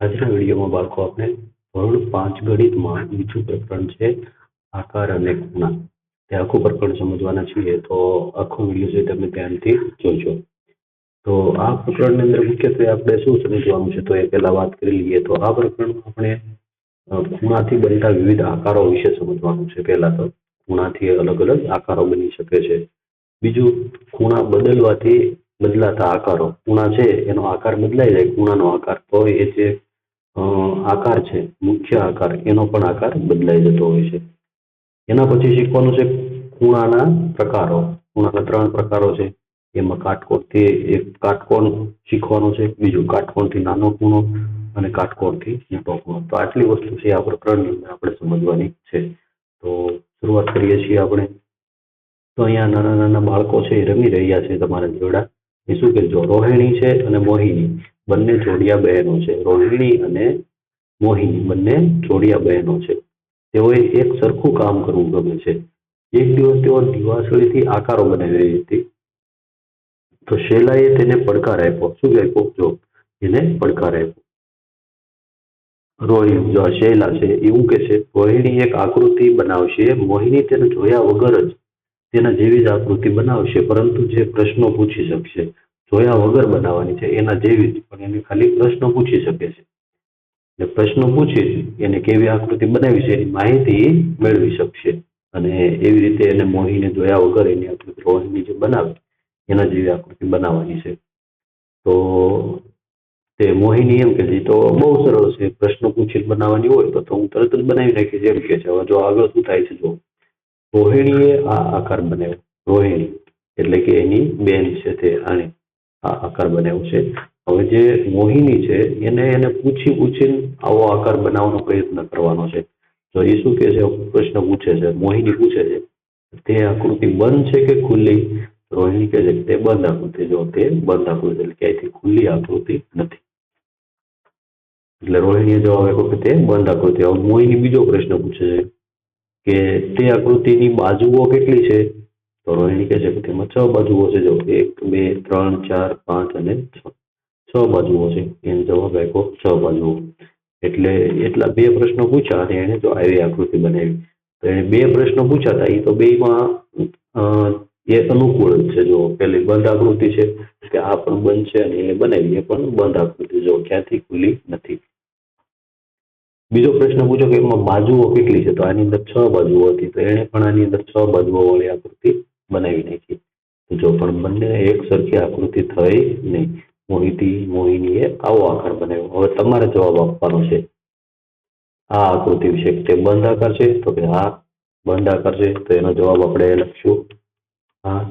આજના વિડીયોમાં બાળકો આપણે ધોરણ 5 ગણિતમાં બીજું પ્રકરણ છે આકાર અને ખૂણા. તે આખું પ્રકરણ સમજવાના છીએ તો આખો વિડીયો છે તમે ધ્યાનથી જોજો. તો આ પ્રકરણની અંદર મુખ્યત્વે આપણે શું સમજવાનું છે તો એ પહેલા વાત કરી લઈએ. તો આ પ્રકરણમાં આપણે ખૂણાથી બનતા વિવિધ આકારો વિશે સમજવાનું છે. પહેલા તો ખૂણાથી અલગ અલગ આકારો બની શકે છે. બીજું, ખૂણા બદલવાથી બદલાતા આકારો. ખૂણા છે એનો આકાર બદલાઈ જાય, ખૂણાનો આકાર, તો એ જે આકાર છે મુખ્ય આકાર એનો પણ આકાર બદલાઈ જતો હોય છે. એના પછી શીખવાનું છે ખૂણાના પ્રકારો. ખૂણાના 3 પ્રકારો છે. એમાં કાટકોણથી એક કાટકોણ શીખવાનો છે, બીજું કાટકોણથી નાનો ખૂણો અને કાટકોણથી મોટો ખૂણો. તો આટલી વસ્તુ છે આ પ્રકરણની અંદર આપણે સમજવાની છે. તો શરૂઆત કરીએ છીએ આપણે. તો અહીંયા નાના નાના બાળકો છે એ રમી રહ્યા છે તમારા જોડા. એ શું કે જો રોહિણી છે અને મોહિની બંને જોડિયા બહેનો છે. રોહિણી અને મોહિની બંને જોડિયા બહેનો છે. તેઓએ એક સરખું કામ કરવું ગમે છે. એક દિવસ તેઓ દિવાસળીથી આકારો બનાવી રહી હતી. તો શૈલાએ તેને પડકાર આપ્યો. શું આપ્યો? જો એને પડકાર આપ્યો. રોહિણી જો શૈલા છે એવું કે છે રોહિણી એક આકૃતિ બનાવશે. મોહિની તેને જોયા વગર જ તેના જેવી જ આકૃતિ બનાવશે, પરંતુ જે પ્રશ્નો પૂછી શકશે. જોયા વગર બનાવવાની છે એના જેવી જ, પણ એને ખાલી પ્રશ્નો પૂછી શકે છે. એટલે પ્રશ્નો પૂછી એને કેવી આકૃતિ બનાવી છે એની માહિતી મેળવી શકશે. અને એવી રીતે એને મોહિને જોયા વગર એની આકૃતિ રોહિણી જે બનાવે એના જેવી આકૃતિ બનાવવાની છે. તો તે મોહિની એમ કે તો બહુ સરળ છે, પ્રશ્નો પૂછી બનાવવાની હોય તો હું તરત જ બનાવી નાખીશ એમ કે છે. હવે જો આગળ શું થાય છે જો રોહિણીએ આ આકાર બનાવ્યો. રોહિણી એટલે કે એની બેન છે તે આને આ આકાર બનાવ્યો છે. હવે જે મોહિની છે એને પૂછીને આવો આકાર બનાવવાનો પ્રયત્ન કરવાનો છે. તો એ શું કે છે પ્રશ્ન પૂછે છે, મોહિની પૂછે છે તે આકૃતિ બંધ છે કે ખુલ્લી? રોહિણી કહે છે કે તે બંધ આકૃતિ. જો તે બંધ આકૃતિ એટલે ક્યાંયથી ખુલ્લી આકૃતિ નથી. એટલે રોહિણીએ જવાબ આપ્યો કે તે બંધ આકૃતિ. હવે મોહિની બીજો પ્રશ્ન પૂછે છે કે તે આકૃતિની બાજુઓ કેટલી છે? તો રોહિણી કહે છે કે તેમાં 6 બાજુઓ છે. જો 1 2 3 4 5 અને 6 બાજુઓ છે. એને જવાબ આપ્યો 6 બાજુઓ. એટલે એટલા 2 પ્રશ્નો પૂછ્યા અને એને જો આવી આકૃતિ બનાવી. તો એને 2 પ્રશ્નો પૂછ્યા હતા એ તો બેમાં એ અનુકૂળ જ છે. જો પેલી બંધ આકૃતિ છે કે આ પણ બંધ છે અને એ બનાવી એ પણ બંધ આકૃતિ. જો ક્યાંથી ખુલ્લી નથી. બીજો પ્રશ્ન પૂછ્યો કે એમાં બાજુઓ કેટલી છે? તો આની અંદર 6 બાજુઓ હતી. તો એને પણ આની અંદર 6 બાજુઓ વાળી આકૃતિ બનાવી નાખી. જો પણ બંને એક સરખી આકૃતિ થઈ નહીં. મોહિનીએ આવો આકાર બનાવ્યો. હવે તમારે જવાબ આપવાનો છે આ આકૃતિ વિશે. તે બંધ આકાર છે? તો કે હા બંધ આકાર છે. તો એનો જવાબ આપણે લખશું હા.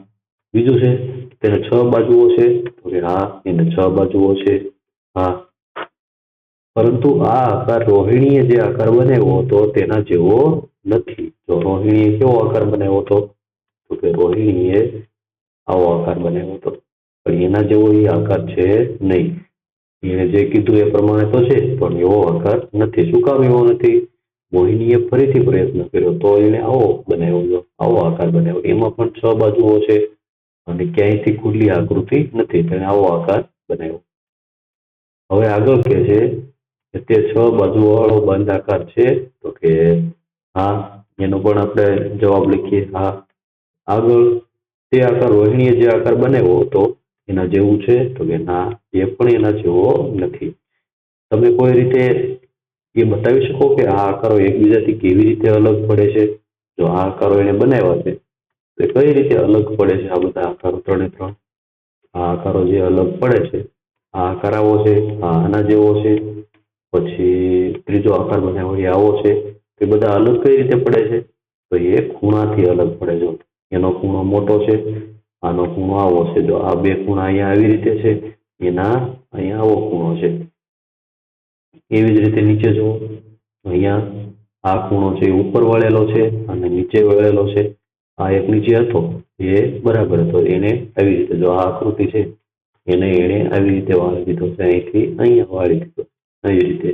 બીજું છે તેને 6 બાજુઓ છે? તો કે હા એને 6 બાજુઓ છે. હા. પરંતુ આ આકાર રોહિણીએ જે આકાર બનાવ્યો હતો તેના જેવો નથી. તો રોહિણીએ કેવો આકાર બનાવ્યો હતો? તો કે રોહિણીએ આવો આકાર બનાવ્યો હતો, પણ એના જેવો એ આકાર છે નહીં. એને જે કીધું એ પ્રમાણે તો છે પણ એવો આકાર નથી. શું કામ એવો નથી? મોહિનીએ ફરીથી પ્રયત્ન કર્યો તો એને આવો બનાવ્યો, આવો આકાર બનાવ્યો. એમાં પણ 6 બાજુઓ છે અને ક્યાંયથી ખુલ્લી આકૃતિ નથી. તેને આવો આકાર બનાવ્યો. હવે આગળ કે છે તે 6 બાજુવાળો બંધ આકાર છે? તો કે હા. એનો પણ આપણે જવાબ લખીએ હા. આગળ તે આકાર રોહિણીએ જે આકાર બનાવ્યો હતો એના જેવું છે? તો કે ના એ પણ એના જેવો નથી. તમે કોઈ રીતે એ બતાવી શકો કે આ આકારો એકબીજાથી કેવી રીતે અલગ પડે છે? જો આ આકારો એને બનાવ્યા છે તો એ કઈ રીતે અલગ પડે છે? આ બધા આકારો 3 આ આકારો જે અલગ પડે છે, આ આકાર આવો છે, આના જેવો છે, પછી ત્રીજો આકાર બનાવ્યો એ આવો છે. એ બધા અલગ કઈ રીતે પડે છે? તો એ ખૂણાથી અલગ પડે. જો એનો ખૂણો મોટો છે, આનો ખૂણો આવો છે. જો આ 2 ખૂણા અહીંયા આવી રીતે છે, એના અહીંયા આવો ખૂણો છે. એવી જ રીતે નીચે જુઓ, અહીંયા આ ખૂણો છે એ ઉપર વળેલો છે અને નીચે વળેલો છે. આ એક નીચે હતો એ બરાબર હતો, એને આવી રીતે જો આ આકૃતિ છે એને આવી રીતે વાળી દીધો છે, અહીંથી અહીંયા વાળી દીધો. એવી રીતે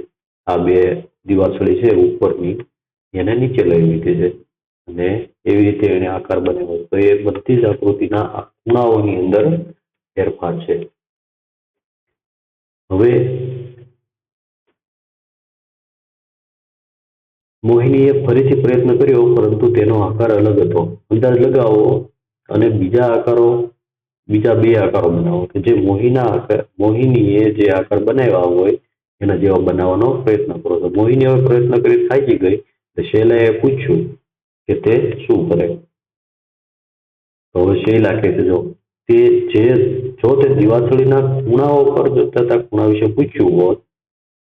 આ 2 દિવાસળી છે ઉપરની એને નીચે લઈ લીધી છે અને એવી રીતે એને આકાર બનાવ્યો. તો એ બધી જ આકૃતિના ખૂણાઓની અંદર ફેરફાર છે. હવે મોહિનીએ ફરીથી પ્રયત્ન કર્યો પરંતુ તેનો આકાર અલગ હતો. અંદાજ લગાવો અને બીજા બે આકારો બનાવો કે જે મોહિનીએ જે આકાર બનાવ્યા હોય એના જેવા બનાવવાનો પ્રયત્ન કરો. તો મોહિની હવે પ્રયત્ન કરી થાકી ગઈ. શૈલાએ પૂછ્યું કે તે શું કરે. તો હવે શૈલા કહે છે, જો તે દિવાસળીના ખૂણાઓ પર તથા ખૂણા વિશે પૂછ્યું હોત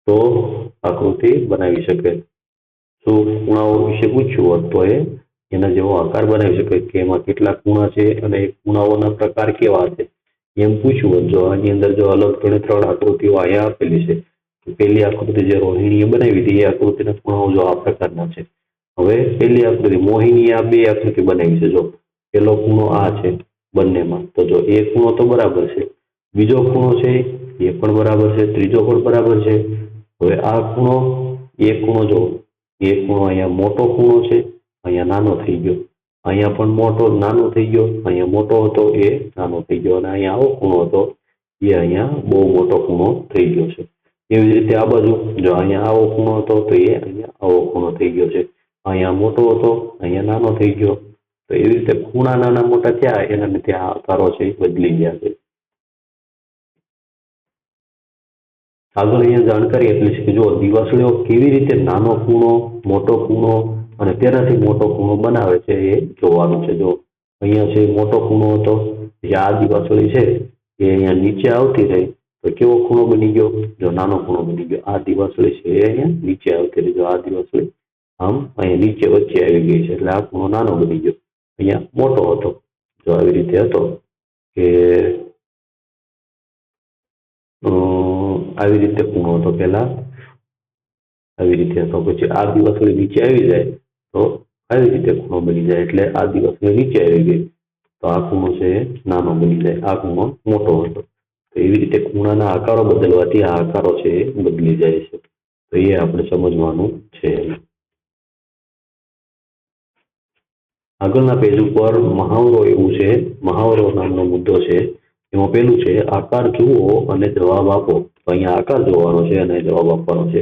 તો આકૃતિ બનાવી શકે. શું ખૂણાઓ વિશે પૂછ્યું હોત તો એના જેવો આકાર બનાવી શકે કે એમાં કેટલા ખૂણા છે અને એ ખૂણાઓના પ્રકાર કેવા છે એમ પૂછ્યું હોત. જો આની અંદર જો અલગ ત્રણ આકૃતિઓ અહીંયા આપેલી છે. પહેલી આકૃતિ જે રોહિણીએ બનાવી હતી એ આકૃતિના ખૂણાઓ જો આ પ્રકારના છે. હવે પહેલી આકૃતિ મોહિનીએ આ બે આકૃતિ બનાવી છે. જો પહેલો ખૂણો આ છે બંનેમાં, તો જો એ ખૂણો તો બરાબર છે, બીજો ખૂણો છે એ પણ બરાબર છે, ત્રીજો પણ બરાબર છે. હવે આ ખૂણો જો એ ખૂણો અહીંયા મોટો ખૂણો છે, અહીંયા નાનો થઈ ગયો, અહીંયા પણ નાનો થઈ ગયો, અહીંયા મોટો હતો એ નાનો થઈ ગયો, અને અહીંયા આવો ખૂણો હતો એ અહીંયા બહુ મોટો ખૂણો થઈ ગયો છે. એવી જ રીતે આ બાજુ જો અહીંયા આવો ખૂણો હતો તો એ અહીંયા આવો ખૂણો થઈ ગયો છે, અહીંયા મોટો હતો અહીંયા નાનો થઈ ગયો. તો એવી રીતે ખૂણા નાના મોટા થયા એના લીધે આ આકારો છે એ બદલી ગયા છે. આગળ અહીંયા જાણકારી એટલી છે કે જો દિવાસળીઓ કેવી રીતે નાનો ખૂણો, મોટો ખૂણો અને તેનાથી મોટો ખૂણો બનાવે છે એ જોવાનું છે. જો અહીંયા છે મોટો ખૂણો હતો, જે આ દિવાસળી છે એ અહીંયા નીચે આવતી રહી તો કેવો ખૂણો બની ગયો? જો નાનો ખૂણો બની ગયો. આ દિવાસળી છે એ અહીંયા નીચે આવતી રહી. જો આ દિવાસળી આમ અહીંયા નીચે વચ્ચે આવી ગઈ છે એટલે આ ખૂણો નાનો બની ગયો. અહીંયા મોટો હતો. જો આવી રીતે હતો કે આવી રીતે ખૂણો હતો પહેલા, આવી રીતે હતો, પછી આ દિવાસળી નીચે આવી જાય તો આવી રીતે ખૂણો બની જાય એટલે આ દિવાસળી નીચે આવી ગઈ તો આ ખૂણો છે નાનો બની જાય, આ ખૂણો મોટો હતો. તો એવી રીતે ખૂણાના આકારો બદલવાથી આ આકારો છે એ બદલી જાય છે. તો એ આપણે સમજવાનું છે. આગળના પેજ ઉપર મહાવરો એવું છે, મહાવરો નામનો મુદ્દો છે. એમાં પેલું છે આકાર જુઓ અને જવાબ આપો. તો અહીંયા આકાર જોવાનો છે અને જવાબ આપવાનો છે.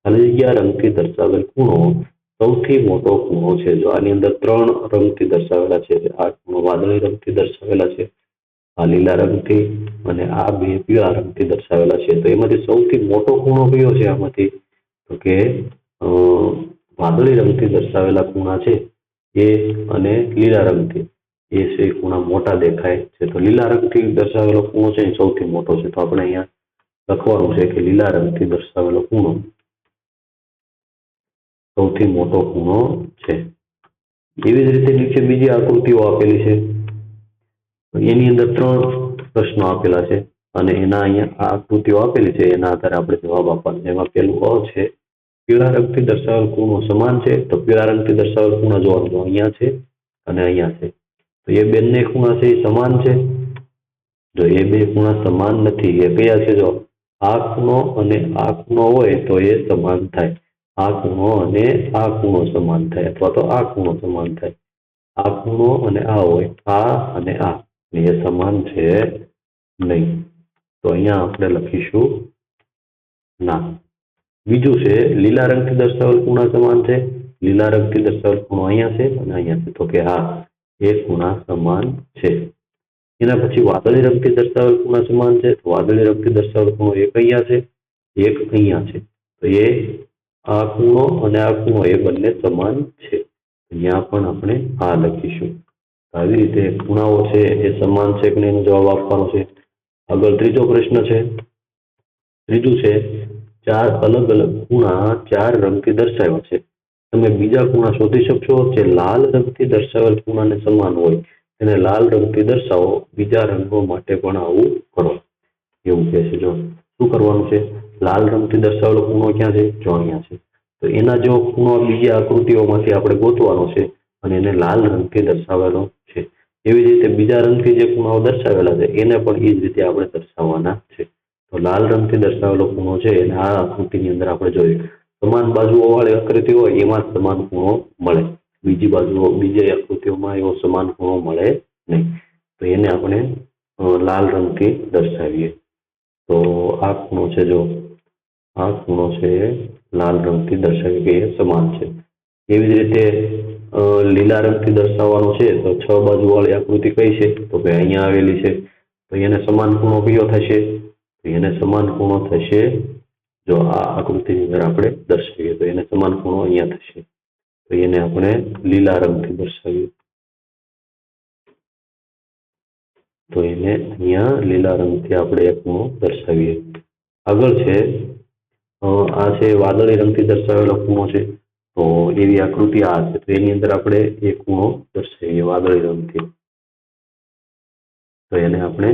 ખાલી જગ્યા રંગથી દર્શાવેલ ખૂણો સૌથી મોટો ખૂણો છે. જો આની અંદર 3 રંગથી દર્શાવેલા છે. આ ખૂણો વાદળી રંગથી દર્શાવેલા છે, આ લીલા રંગથી, અને આ બે પીળા રંગથી દર્શાવેલા છે. તો એમાંથી સૌથી મોટો ખૂણો કયો છે આમાંથી? તો કે વાદળી રંગથી દર્શાવેલા ખૂણા છે એ અને લીલા રંગથી એ છે ખૂણા મોટા દેખાય છે. તો લીલા રંગથી દર્શાવેલો ખૂણો છે એ સૌથી મોટો છે. તો આપણે અહીંયા લખવાનું છે કે લીલા રંગથી દર્શાવેલો ખૂણો સૌથી મોટો ખૂણો છે. એવી જ રીતે નીચે બીજી આકૃતિઓ આપેલી છે. એની અંદર 3 પ્રશ્નો આપેલા છે અને એના અહીંયા આ આકૃતિઓ આપેલી છે એના આધારે આપણે જવાબ આપવાનો છે. એમાં પેલું અ છે પીળા રંગથી દર્શાવેલ ખૂણો સમાન છે. તો પીળા રંગથી દર્શાવેલ ખૂણા જોવાનું અહીંયા છે અને અહીંયા છે. તો એ બંને ખૂણા છે એ સમાન છે. જો એ બે ખૂણા સમાન નથી, એ કયા છે? જો આ ખૂણો અને આ ખૂણો હોય તો એ સમાન થાય. આ ખૂણો અને આ ખૂણો સમાન થાય અથવા તો આ ખૂણો સમાન થાય. આ ખૂણો અને આ હોય, આ અને આ એ સમાન છે નહીં. તો અહીંયા આપણે લખીશું ના. બીજું છે લીલા રંગથી દર્શાવેલ ખૂણા સમાન છે. લીલા રંગથી દર્શાવેલ ખૂણો અહીંયા છે અને અહીંયા છે. તો કે હા, એ ખૂણા સમાન છે. એના પછી વાદળી રંગથી દર્શાવેલ ખૂણા સમાન છે. તો વાદળી રંગથી દર્શાવેલ ખૂણો એક અહીંયા છે, એક અહીંયા છે. તો એ આ ખૂણો અને આ ખૂણો એ બંને સમાન છે. અહીંયા પણ આપણે આ લખીશું. આવી રીતે ખૂણાઓ છે એ સમાન છે કે એનો જવાબ આપવાનો છે. આગળ ત્રીજો પ્રશ્ન છે. ત્રીજું છે 4 અલગ અલગ ખૂણા 4 રંગથી દર્શાવ્યા છે. તમે બીજા ખૂણા શોધી શકશો જે લાલ રંગથી દર્શાવેલ ખૂણાને સમાન હોય તેને લાલ રંગથી દર્શાવો. બીજા રંગો માટે પણ આવું કરો એવું કહે છે. જો શું કરવાનું છે? લાલ રંગથી દર્શાવેલો ખૂણો ક્યાં છે? જો અહીંયા છે. તો એના જેવો ખૂણો બીજી આકૃતિઓમાંથી આપણે ગોતવાનો છે અને એને લાલ રંગથી દર્શાવેલો છે. એવી રીતે બીજા રંગથી જે ખૂણાઓ દર્શાવેલા છે એને પણ એ જ રીતે આપણે દર્શાવવાના છે. તો લાલ રંગથી દર્શાવેલો ખૂણો છે અને આ આકૃતિની અંદર આપણે જોયું સમાન બાજુઓ વાળી આકૃતિ હોય એમાં સમાન ખૂણો મળે. બીજી આકૃતિઓમાં એવો સમાન ખૂણો મળે નહીં. તો એને આપણે લાલ રંગથી દર્શાવીએ. તો આ ખૂણો છે, જો આ ખૂણો છે લાલ રંગથી દર્શાવીએ કે એ સમાન છે. એવી જ રીતે લીલા રંગથી દર્શાવવાનું છે તો 6 બાજુવાળી આકૃતિ કઈ છે તો કે અહીંયા આવેલી છે. તો એને સમાન ખૂણો કયો થશે? તો એને સમાન ખૂણો થશે, જો આ આકૃતિની અંદર આપણે દર્શાવીએ તો એને સમાન ખૂણો અહીંયા થશે. તો એને આપણે લીલા રંગથી દર્શાવીએ તો એને અહીંયા લીલા રંગથી આપણે એક ખૂણો દર્શાવીએ. આગળ છે આ છે વાદળી રંગથી દર્શાવેલો ખૂણો છે. તો એવી આકૃતિ આ છે તો એની અંદર આપણે એક ખૂણો દર્શાવીએ વાદળી રંગથી. તો એને આપણે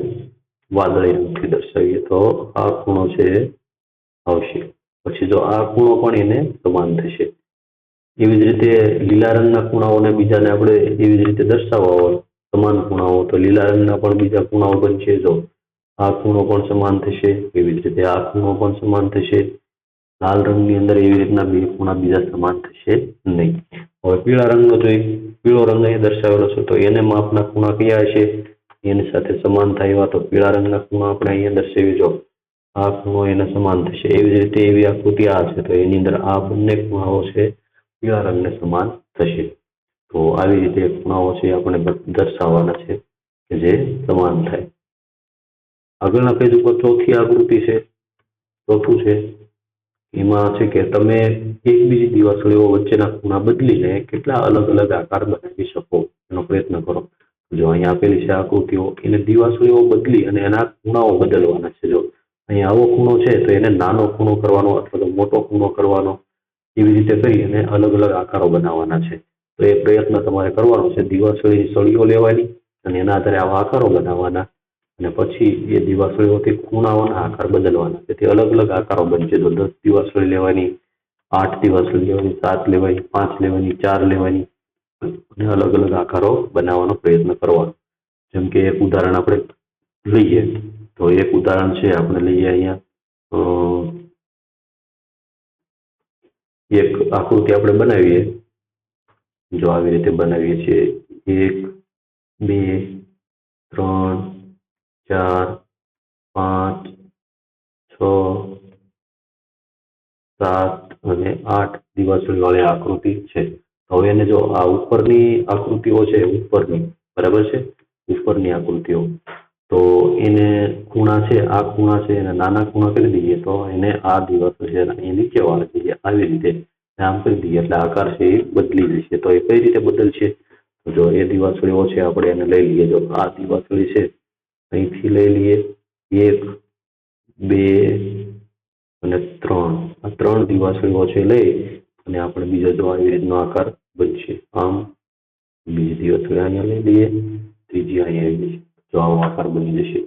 વાદળી રંગથી દર્શાવીએ તો આ ખૂણો છે આવશે. પછી જો આ ખૂણો પણ એને સમાન થશે. એવી જ રીતે લીલા રંગના ખૂણાઓને બીજાને આપણે એવી જ રીતે દર્શાવવા હોય સમાન ખૂણાઓ તો લીલા રંગના પણ બીજા ખૂણાઓ બનશે. જો આ ખૂણો પણ સમાન થશે, એવી જ રીતે આ ખૂણો પણ સમાન થશે. લાલ રંગની અંદર એવી રીતના બે ખૂણા બીજા સમાન થશે નહીં. હવે પીળા રંગનો જોઈએ, પીળો રંગ અહીં દર્શાવેલો છે તો એને માપના ખૂણા કયા હશે? એની સાથે સમાન થાય એવા તો પીળા રંગના ખૂણા આપણે અહીંયા દર્શાવી. જો આ ખૂણો એને સમાન થશે. એવી જ રીતે એવી આકૃતિ આ છે તો એની અંદર આ બંને ખૂણાઓ છે પીળા રંગને સમાન થશે. તો આવી રીતે ખૂણાઓ છે આપણે દર્શાવવાના છે કે જે સમાન થાય. આગળના પેજ ઉપર ચોથી આકૃતિ છે. ચોથું છે એમાં છે કે તમે એકબીજી દિવાસળીઓ વચ્ચેના ખૂણા બદલીને કેટલા અલગ અલગ આકાર બનાવી શકો એનો પ્રયત્ન કરો. જો અહીંયા આપેલી છે આકૃતિઓ, એને દિવાસળીઓ બદલી અને એના ખૂણાઓ બદલવાના છે. જો અહીંયા આવો ખૂણો છે તો એને નાનો ખૂણો કરવાનો અથવા તો મોટો ખૂણો કરવાનો, એવી રીતે કરી અને અલગ અલગ આકારો બનાવવાના છે. તો એ પ્રયત્ન તમારે કરવાનો છે. દિવાસળીની સળીઓ લેવાની અને એના આધારે આવા આકારો બનાવવાના અને પછી એ દિવાસળીઓથી ખૂણાઓના આકાર બદલવાના. તેથી અલગ અલગ આકારો બનશે. તો 10 દિવાસળી લેવાની, 8 દિવાસળી લેવાની, 7 લેવાની, 5 લેવાની, 4 લેવાની અને અલગ અલગ આકારો બનાવવાનો પ્રયત્ન કરવાનો. જેમ કે એક ઉદાહરણ આપણે લઈએ તો એક ઉદાહરણ છે આપણે લઈએ અહીંયા એક આકૃતિ આપણે બનાવીએ. જો આવી રીતે બનાવીએ છીએ 1 2 3 4 5 6 7 અને 8 દિવાસળી વાળી આકૃતિ છે. હવે એને જો આ ઉપરની આકૃતિઓ છે, ઉપરની બરાબર છે, ઉપરની આકૃતિઓ તો એને ખૂણા છે, આ ખૂણા છે એને નાના ખૂણા કરી દઈએ તો એને આ દિવાસળી છે એ નીચે વાળી દઈએ. આવી રીતે આમ કરી દઈએ એટલે આકાર છે એ બદલી જશે. તો એ કઈ રીતે બદલશે? જો એ દિવાસળીઓ છે આપણે એને લઈ લઈએ. જો આ દિવાસળી છે અહીંથી લઈ લઈએ 1 2 અને 3, આ 3 દિવાસળીઓ છે લઈ અને આપણે બીજો જો આવી રીતનો આકાર બનશે. આમ બીજી દિવાસળી અહીંયા લઈ લઈએ, ત્રીજી અહીંયા આવી જશે. જો આવો આકાર બની જશે.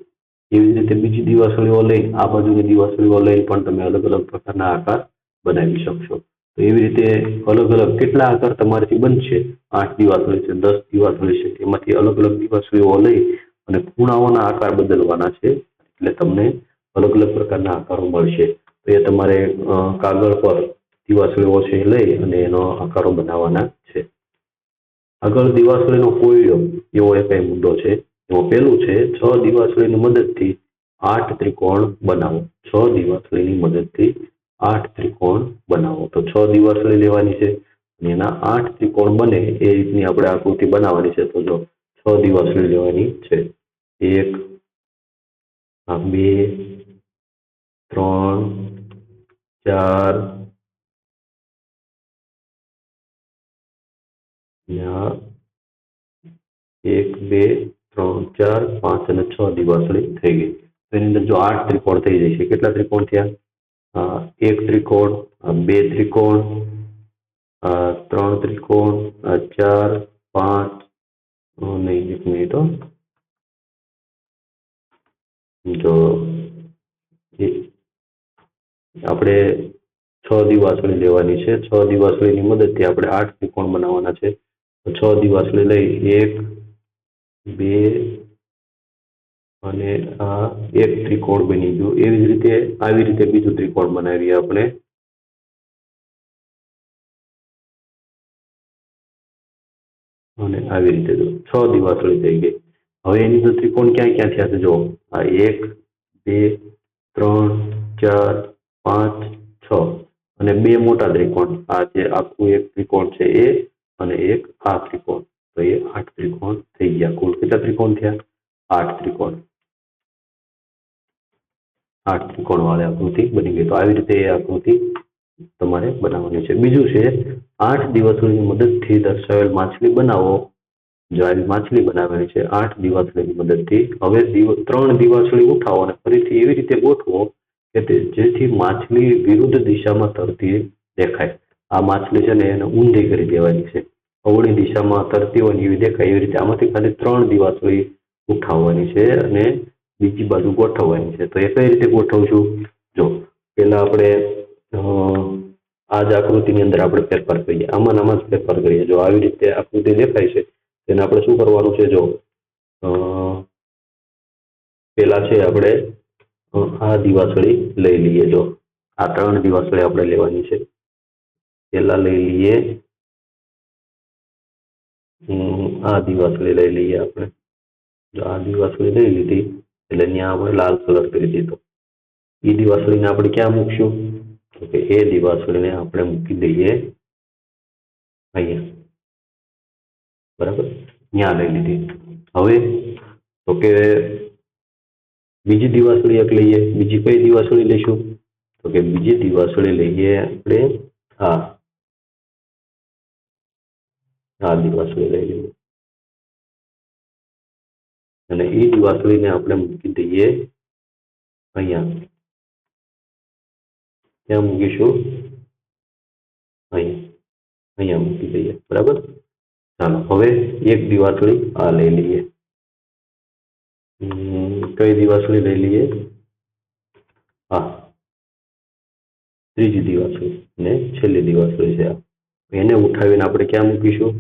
એવી જ રીતે બીજી દિવાસળીઓ લઈ આ બાજુની દિવાસળીઓ લઈ પણ તમે અલગ અલગ પ્રકારના આકાર બનાવી શકશો. તો એવી રીતે અલગ અલગ કેટલા આકાર તમારાથી બનશે? 8 દિવાસળી છે, 10 દિવાસળી છે, એમાંથી અલગ અલગ દિવાસળીઓ લઈ અને ખૂણાઓના આકાર બદલવાના છે એટલે તમને અલગ અલગ પ્રકારના આકારો મળશે. તો એ તમારે કાગળ પર દિવાસળીઓ છે લઈ અને એનો આકારો બનાવવાના છે. આગળ દિવાસળીનો કોયડો એવો એક મુદ્દો છે. એમાં પહેલું છે 6 દિવાસળીની મદદથી 8 ત્રિકોણ બનાવો. 6 દિવાસળીની મદદથી 8 ત્રિકોણ બનાવો. તો 6 દિવાસળી લેવાની છે અને એના 8 ત્રિકોણ બને એ રીતની આપણે આકૃતિ બનાવવાની છે. તો જો 6 દિવાસળી લેવાની છે. 1 2 3 4 1 2 3 4 5 અને 6 દિવાસળી થઈ ગઈ. એની અંદર જો 8 ત્રિકોણ થઈ જશે. કેટલા ત્રિકોણ થયા? 1 ત્રિકોણ, 2 ત્રિકોણ, 3 ત્રિકોણ, 4 5 નહીં, 1 મિનિટ જો આપણે 6 દિવાસળી લેવાની છે. 6 દિવાસળીની મદદથી આપણે 8 ત્રિકોણ બનાવવાના છે. તો 6 દિવાસળી લઈ 1 2 અને આ એક ત્રિકોણ બની ગયું. એવી જ રીતે આવી રીતે બીજું ત્રિકોણ બનાવીએ આપણે. અને આવી રીતે જો 6 દિવાસળી થઈ ગઈ. હવે એની અંદર ત્રિકોણ ક્યાં ક્યાં થયા છે? જો આ 1 2 3 4 5 6 અને બે મોટા ત્રિકોણ, આ જે આખું એક ત્રિકોણ છે એ અને એક આ ત્રિકોણ, તો એ 8 ત્રિકોણ થઈ ગયા. કુલ કેટલા ત્રિકોણ થયા? 8 ત્રિકોણ. 8 ત્રિકોણ વાળી આકૃતિ બની ગઈ. તો આવી રીતે એ આકૃતિ તમારે બનાવવાની છે. બીજું છે 8 દિવાસળીની મદદથી દર્શાવેલ માછલી બનાવો. જો આવી માછલી બનાવવાની છે 8 દિવાસળીની મદદથી. હવે 3 દિવાસળી ઉઠાવો અને ફરીથી એવી રીતે ગોઠવો કે જેથી માછલી વિરુદ્ધ દિશામાં તરતી દેખાય. આ માછલી છે ને એને ઊંધી કરી દેવાની છે, અવળી દિશામાં તરતી હોય એવી દેખાય એવી રીતે આમાંથી ખાલી 3 દિવાસળી ઉઠાવવાની છે અને બીજી બાજુ ગોઠવવાની છે. તો એ કઈ રીતે ગોઠવશું? જો પેલા આપણે આ જ આકૃતિની અંદર આપણે ફેરફાર કરીએ, આમાં જ ફેરફાર કરીએ. જો આવી રીતે આકૃતિ દેખાય છે તેને આપણે શું કરવાનું છે? જો પેલા છે આપણે આ દિવાસળી લઈ લઈએ. જો આ 3 દિવાસળી આપણે લેવાની છે. પેલા લઈ લઈએ આ દિવાસળી લઈ લઈએ આપણે. જો આ દિવાસળી લઈ લીધી એટલે અહીંયા આપણે લાલ કલર કરી દીધો. એ દિવાસળીને આપણે ક્યાં મૂકશું? તો કે એ દિવાસળીને આપણે મૂકી દઈએ અહીંયા. બરાબર, ત્યાં લઈ લીધી. હવે તો કે બીજી દિવાસળી એક લઈએ. બીજી કઈ દિવાસળી લઈશું? તો કે બીજી દિવાસળી લઈએ આપણે આ દિવાસળી લઈ લઈએ અને એ દિવાસળીને આપણે મૂકી દઈએ અહીંયા. ક્યાં મૂકીશું? અહીંયા મૂકી દઈએ. બરાબર, ચાલો હવે એક દિવાસળી આ લઈ લઈએ. કઈ દિવાસળી લઈ લઈએ? ત્રીજી દિવાસળી ને છેલ્લી દિવાસળી છે. એને ઉઠાવીને આપણે ક્યાં મૂકીશું?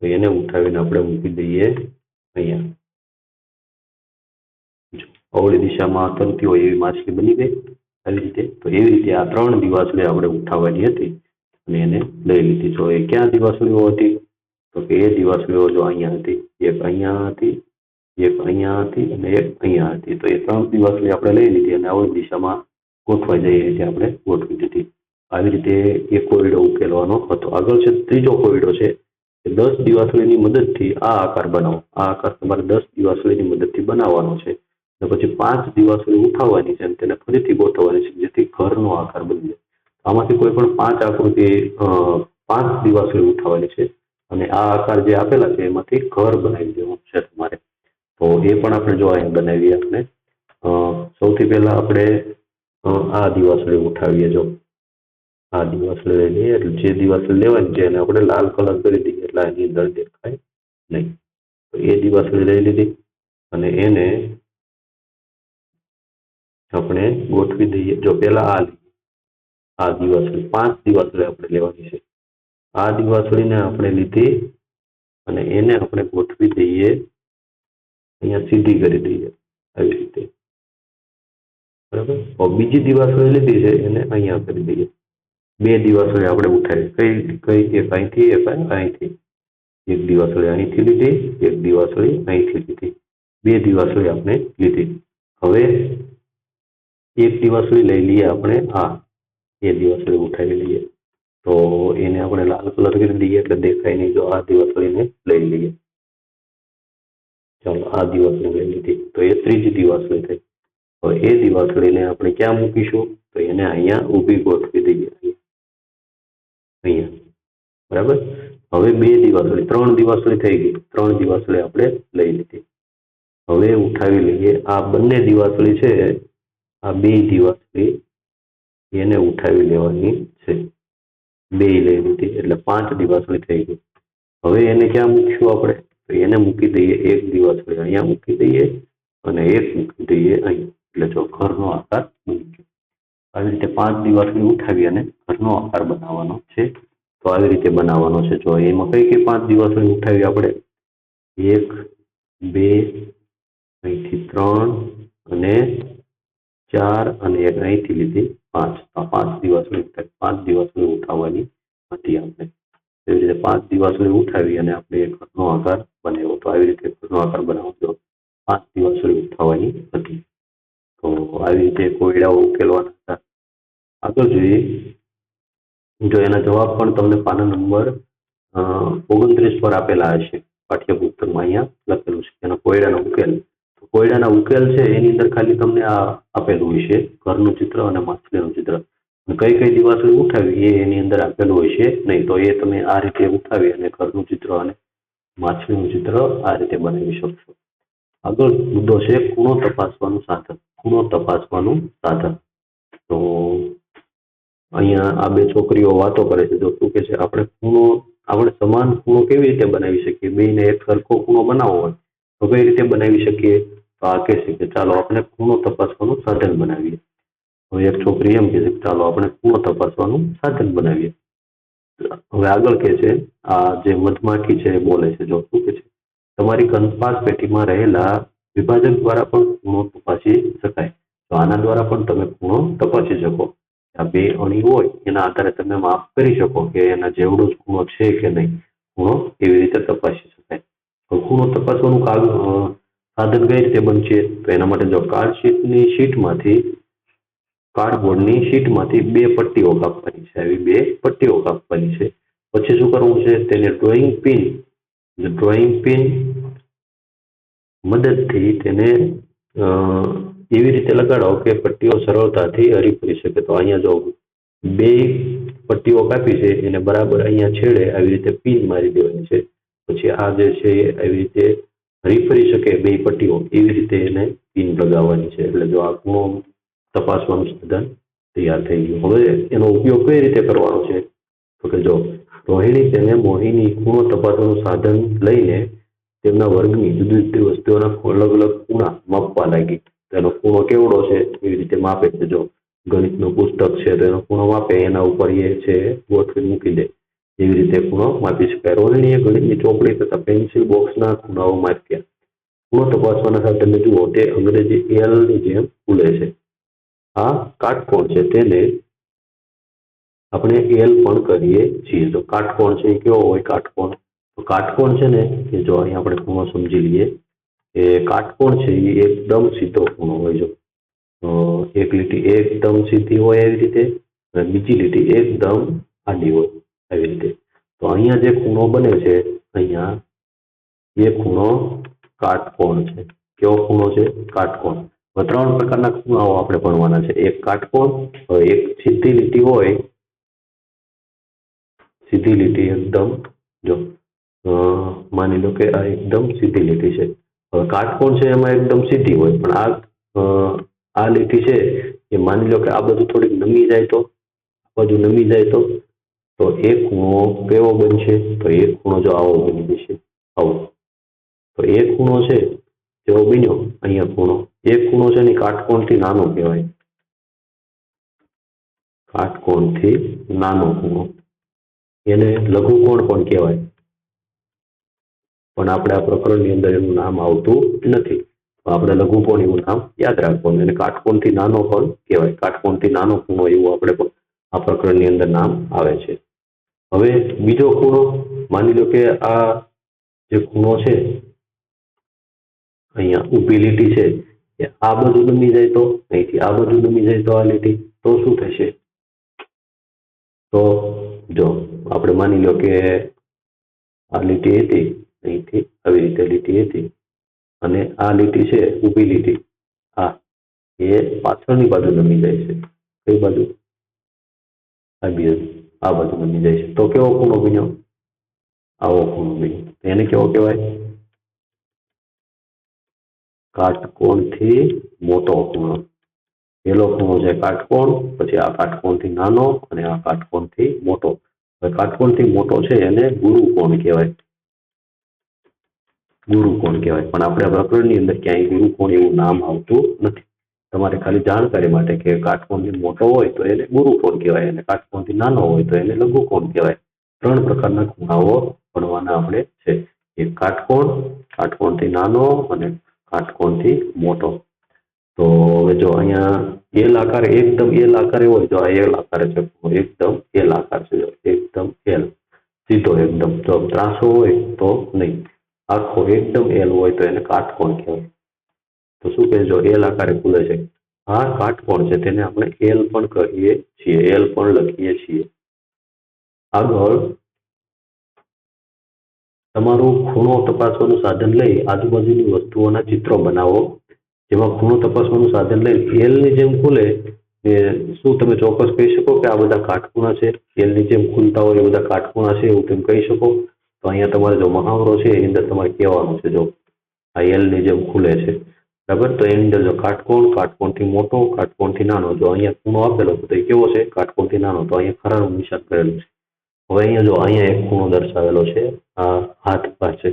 તો એને ઉઠાવીને આપણે મૂકી દઈએ અહીંયા. અવળી દિશામાં તરતી હોય એવી માછલી બની ગઈ. આવી રીતે તો એવી રીતે આ 3 દિવાસળી આપણે ઉઠાવવાની હતી અને એને લઈ લીધી. તો એ ક્યાં દિવાસળીઓ હતી? તો કે એ દિવાસળીઓ જો અહીંયા હતી, એક અહીંયા હતી, એક અહીંયા હતી અને એક અહીંયા હતી. તો એ 3 દિવાસળી આપણે લઈ લીધી અને અવળી દિશામાં ગોઠવાઈ જાય એ રીતે આપણે ગોઠવી દીધી. આવી રીતે એક કોયડો ઉકેલવાનો હતો. આગળ છે ત્રીજો કોયડો છે કે 10 દિવાસળીની મદદથી આ આકાર બનાવો. આ આકાર તમારે 10 દિવાસળીની મદદથી બનાવવાનો છે. પછી 5 દિવાસળી ઉઠાવવાની છે અને તેને ફરીથી ગોઠવવાની છે જેથી ઘરનો આકાર બની જાય. આમાંથી કોઈ પણ 5 આકૃતિ 5 દિવાસળી ઉઠાવવાની છે અને આ આકાર જે આપેલા છે એમાંથી ઘર બનાવી દેવાનું છે તમારે. તો એ પણ આપણે જો અહીં બનાવીએ. આપણે સૌથી પહેલા આપણે આ દિવાસળી ઉઠાવીએ. જો આ દિવાસળી લઈ લઈએ એટલે જે દિવાસળી લેવાની છે એને આપણે લાલ કલર કરી દઈએ એટલે એની અંદર દેખાય નહીં. તો એ દિવાસળી લઈ લીધી અને એને આપણે ગોઠવી દઈએ. જો પેલા આ દિવાસળી 5 દિવાસળી આપણે લેવાની છે. આ દિવાસળીને આપણે લીધી અને એને આપણે ગોઠવી દઈએ અહીંયા, સીધી કરી દઈએ આવી રીતે. બરાબર, બીજી દિવાસળી લીધી છે એને અહીંયા કરી દઈએ. 2 દિવાસળી આપણે ઉઠાવી. કઈ એક અહીંથી એક અહીંથી. એક દિવાસળી અહીંથી લીધી, એક દિવાસળી અહીંથી લીધી. 2 દિવાસળી આપણે લીધી. હવે એક દિવાસળી લઈ લઈએ આપણે એ દિવાસળી ઉઠાવી લઈએ. તો એને આપણે લાલ કલર કરી દઈએ એટલે દેખાય નહીં. જો આ દિવાસળીને લઈ લઈએ. ચાલો આ દિવાસળી લઈ લીધી તો એ ત્રીજી દિવાસળી થઈ. હવે એ દિવાસળીને આપણે ક્યાં મૂકીશું? તો એને અહીંયા ઊભી ગોઠવી દઈએ અહીંયા. બરાબર, હવે 2 દિવાસળી 3 દિવાસળી થઈ ગઈ. 3 દિવાસળી આપણે લઈ લીધી. હવે ઉઠાવી લઈએ આ બંને દિવાસળી છે. આ 2 દિવાસળી એને ઉઠાવી લેવાની છે. 2 લઈ લીધી એટલે 5 દિવાસળી થઈ ગઈ. હવે એને ક્યાં મૂકશું આપણે? તો એને મૂકી દઈએ એક દિવાસળી અહીંયા મૂકી દઈએ અને એક મૂકી દઈએ અહીં. એટલે જો ઘરનો આકાર બની ગયો. આવી રીતે 5 દિવાસળી ઉઠાવી અને ઘરનો આકાર બનાવવાનો છે. તો આવી રીતે બનાવવાનો છે. જો એમાં કઈ 5 દિવાસળી ઉઠાવી આપણે? 1 2 અહીંથી 3 અને 4 અને એક અહીંથી લીધી 5. આ 5 દિવાસળી ઉઠાવવાની હતી આપણે. એવી રીતે 5 દિવાસળી ઉઠાવી અને આપણે એક ઘરનો આકાર બનાવ્યો. તો આવી રીતે ઘરનો આકાર બનાવજો. 5 દિવાસળી ઉઠાવવાની હતી. તો આવી રીતે કોયડાઓ ઉકેલવાના હતા. આગળ જોઈએ જો એના જવાબ પણ તમને પાના નંબર 29 પર આપેલા હશે પાઠ્યપુસ્તકમાં. અહીંયા લખેલું છે એનો કોયડાનો ઉકેલ. તો કોયડાના ઉકેલ છે એની અંદર ખાલી તમને આ આપેલું હશે, ઘરનું ચિત્ર અને માછલીનું ચિત્ર. કઈ કઈ દિવાસળી ઉઠાવી એ એની અંદર આપેલું હોય છે નહીં. તો એ તમે આ રીતે ઉઠાવી અને ઘરનું ચિત્ર અને માછલીનું ચિત્ર આ રીતે બનાવી શકશો. આગળ મુદ્દો છે ખૂણો તપાસવાનું સાધન. ખૂણો તપાસવાનું સાધન. તો અહીંયા આ બે છોકરીઓ વાતો કરે છે. જો શું કે છે, આપણે સમાન ખૂણો કેવી રીતે બનાવી શકીએ? બેને એક સરખો ખૂણો બનાવવો હોય તો કઈ રીતે બનાવી શકીએ? તો આ કહે છે કે ચાલો આપણે ખૂણો તપાસવાનું સાધન બનાવીએ. હવે એક છોકરી એમ કહે છે કે ચાલો આપણે ખૂણો તપાસવાનું સાધન બનાવીએ. હવે આગળ કહે છે, આ જે મધમાખી છે એ બોલે છે. જો શું કે છે, તમારી કંપાસ પેટીમાં રહેલા વિભાજક દ્વારા પણ ખૂણો તપાસી શકાય. તો આના દ્વારા પણ તમે ખૂણો તપાસી શકો. આ બે અણી હોય એના આધારે તમે માપ કરી શકો કે એના જેવડો જ ખૂણો છે કે નહીં. ખૂણો એવી રીતે તપાસી શકાય. તો ખૂણો તપાસવાનું સાધન કઈ રીતે બનશે? તો એના માટે જો કાર્ડબોર્ડની શીટમાંથી બે પટ્ટીઓ કાપવાની છે. આવી બે પટ્ટીઓ કાપવાની છે. પછી શું કરવું છે? તેને ડ્રોઈંગ પિન મદદથી તેને એવી રીતે લગાડો કે પટ્ટીઓ સરળતાથી હરીફરી શકે. તો અહીંયા જો બે પટ્ટીઓ કાપી છે એને બરાબર અહીંયા છેડે આવી રીતે પિન મારી દેવાની છે. પછી આ જે છે આવી રીતે હરીફરી શકે બે પટ્ટીઓ, એવી રીતે એને પિન લગાવવાની છે. એટલે જો આ ખૂણો તપાસવાનું સાધન તૈયાર થઈ ગયું. હવે એનો ઉપયોગ કઈ રીતે કરવાનો છે? તો કે જો રોહિણી તેને મોહિની ખૂણો તપાસવાનું સાધન લઈને તેમના વર્ગની જુદી જુદી વસ્તુઓના અલગ અલગ ખૂણા માપવા લાગી. તેનો ખૂણો કેવડો છે એવી રીતે માપે છે. જો ગણિતનું પુસ્તક છે તો એનો ખૂણો માપે, એના ઉપર એ છે ગોઠવી મૂકી દે, એવી રીતે ખૂણો માપી શકાય. રોહિણીએ ગણિતની ચોપડી તથા પેન્સિલ બોક્સના ખૂણાઓ માપ્યા. ખૂણો તપાસવાના સાધનને જુઓ, તે અંગ્રેજી એલની જેમ ખુલે છે. આ કાટકોણ છે તેને આપણે એલ પણ કરીએ છીએ. તો કાટકોણ છે એ કેવો હોય? કાટકોણ તો કાટકોણ છે ને કે જો અહીંયા આપણે ખૂણો સમજી લઈએ કે કાટકોણ છે એ એકદમ સીધો ખૂણો હોય. જો એક લીટી એકદમ સીધી હોય એવી રીતે, અને બીજી લીટી એકદમ આડી હોય આવી રીતે. તો અહીંયા જે ખૂણો બને છે અહીંયા એ ખૂણો કાટકોણ છે. કેવો ખૂણો છે? કાટકોણ. ત્રણ પ્રકારના ખૂણાઓ આપણે ભણવાના છે. એક કાટકોણ, એક સીધી લીટી હોય, સીધી લીટી એકદમ, જો માની લો કે આ એકદમ સીધી લીટી છે. હવે કાટકોણ છે એમાં એકદમ સીધી હોય, પણ આ લીટી છે એ માની લો કે આ બાજુ થોડીક નમી જાય તો, આ બાજુ નમી જાય તો એ ખૂણો કેવો બનશે? તો એ ખૂણો જો આવો બની જશે, આવો. તો એ ખૂણો છે જેવો બન્યો અહીંયા ખૂણો, એ ખૂણો છે ને કાટકોણથી નાનો કહેવાય. કાટકોણથી નાનો ખૂણો એને લઘુકોણ પણ કહેવાય. પણ આપણે આ પ્રકરણની અંદર એનું નામ આવતું નથી. આપણે લઘુકોણ એવું નામ યાદ રાખવાનું. એને કાટકોણથી નાનો પણ કહેવાય. કાટકોણથી નાનો ખૂણો એવું આપણે આ પ્રકરણની અંદર નામ આવે છે. હવે બીજો ખૂણો, માની લો કે આ જે ખૂણો છે અહીંયા ઊભી લીટી છે એ આ બાજુ નમી જાય તો, અહીંથી આ બાજુ નમી જાય તો આ લીટી, તો શું થશે? તો જો આપણે માની લો કે આ લીટી હતી, અહીંથી આવી રીતે લીટી હતી, અને આ લીટી છે ઊભી લીટી, આ એ પાછળની બાજુ નમી જાય છે. કઈ બાજુ? આ બાજુ નમી જાય છે. તો કેવો ખૂણો બન્યો? આવો ખૂણો બન્યો. એને કેવો કહેવાય? કાટકોણથી મોટો ખૂણો. પહેલો ખૂણો છે કાટકોણ, પછી આ કાટકોણથી નાનો, અને આ કાટકોણથી મોટો. હવે કાટકોણથી મોટો છે એને ગુરુકોણ કહેવાય. ગુરુકોણ કહેવાય. પણ આપણે પ્રકરણની અંદર ક્યાંય ગુરુકોણ એવું નામ આવતું નથી. તમારે ખાલી જાણકારી માટે કે કાટકોણથી મોટો હોય તો એને ગુરુકોણ કહેવાય, અને કાટકોણથી નાનો હોય તો એને લઘુકોણ કહેવાય. ત્રણ પ્રકારના ખૂણાઓ ભણવાના આપણે છે. એક કાટકોણ, કાટકોણથી નાનો અને કાટકોણથી મોટો. તો હવે જો અહીંયા એલ આકાર, એકદમ એલ આકારે હોય, જો આ એલ આકારે છે, એકદમ એલ આકાર છે, એકદમ એલ સીધો, એકદમ. જો ત્રાસો હોય તો નહીં, આખો એકદમ એલ હોય તો એને કાટકોણ કહેવાય. તો શું કહે? જો એલ આકારે ખુલે છે, આ કાટકોણ છે તેને આપણે એલ પણ કહીએ છીએ, એલ પણ લખીએ છીએ. આગળ તમારું ખૂણો તપાસવાનું સાધન લઈ આજુબાજુની વસ્તુઓના ચિત્રો બનાવો. જેમાં ખૂણો તપાસવાનું સાધન લઈ એલની જેમ ખુલે એ શું તમે ચોક્કસ કહી શકો કે આ બધા કાટખૂણા છે? એલની જેમ ખુલતા હોય એ બધા કાટખૂણા છે એવું તમે કહી શકો? તો અહીંયા તમારે જો મહાવરો છે એની અંદર તમારે કહેવાનું છે, જો આ એલની જેમ ખુલે છે, બરાબર, તો એની અંદર જો કાટકોણ, કાટકોણથી મોટો, કાટકોણથી નાનો, જો અહીંયા ખૂણો આપેલો છે તો એ કેવો છે? કાટકોણથી નાનો, તો અહીંયા ખરાનું નિશાન કરેલું છે. હવે અહીંયા જો અહીંયા એક ખૂણો દર્શાવેલો છે આ હાથ પાસે,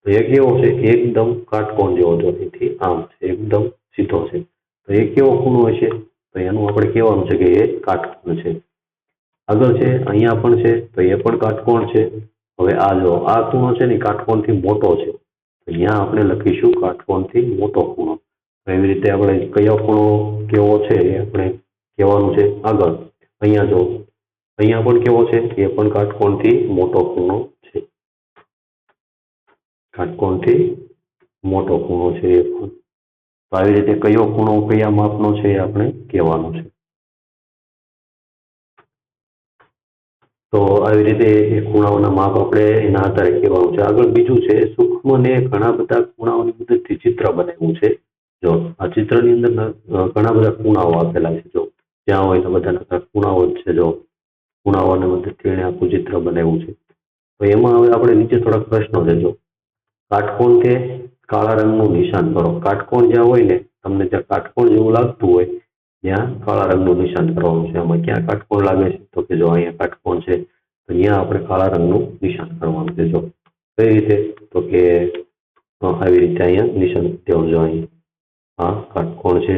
તો એ કેવો છે? એકદમ કાટકોણ જેવો, જો અહીંથી આમ છે, એકદમ સીધો છે, તો એ કેવો ખૂણો હશે? તો એનું આપણે કહેવાનું છે કે એ કાટકોણ છે. આગળ છે અહીંયા પણ છે તો એ પણ કાટકોણ છે. હવે આ જો આ ખૂણો છે ને કાટકોણથી મોટો છે, તો અહીંયા આપણે લખીશું કાટકોણથી મોટો ખૂણો. તો એવી રીતે આપણે કયો ખૂણો કેવો છે એ આપણે કહેવાનું છે. આગળ અહીંયા જો અહીંયા પણ કેવો છે? એ પણ કાટકોણથી મોટો ખૂણો છે, કાટકોણથી મોટો ખૂણો છે એ પણ. તો આવી રીતે કયો ખૂણો કયા માપનો છે એ આપણે કહેવાનું છે. તો આવી રીતે એ ખૂણાઓના માપ આપણે એના આધારે કહેવાનું છે. આગળ બીજું છે સૂક્ષ્મ ને ઘણા બધા ખૂણાઓની મદદથી ચિત્ર બનાવ્યું છે. જો આ ચિત્રની અંદર ઘણા બધા ખૂણાઓ આપેલા છે, જો જ્યાં હોય તો બધા ખૂણાઓ જ છે, જો ખૂણાઓની મદદથી એને આખું ચિત્ર બનાવ્યું છે. તો એમાં હવે આપણે નીચે થોડાક પ્રશ્નો છે. જો કાટકોણ કે કાળા રંગનું નિશાન કરો. કાટકોણ જ્યાં હોય ને, તમને જ્યાં કાટકોણ જેવું લાગતું હોય ત્યાં કાળા રંગનું નિશાન કરવાનું છે. આમાં ક્યાં કાટકોણ લાગે છે? તો કે જો અહીંયા કાટકોણ છે, તો અહીંયા આપણે કાળા રંગનું નિશાન કરવાનું છે. જો કઈ રીતે? તો કે આવી રીતે અહીંયા નિશાન દેવું જો અહીં આ કાટકોણ છે.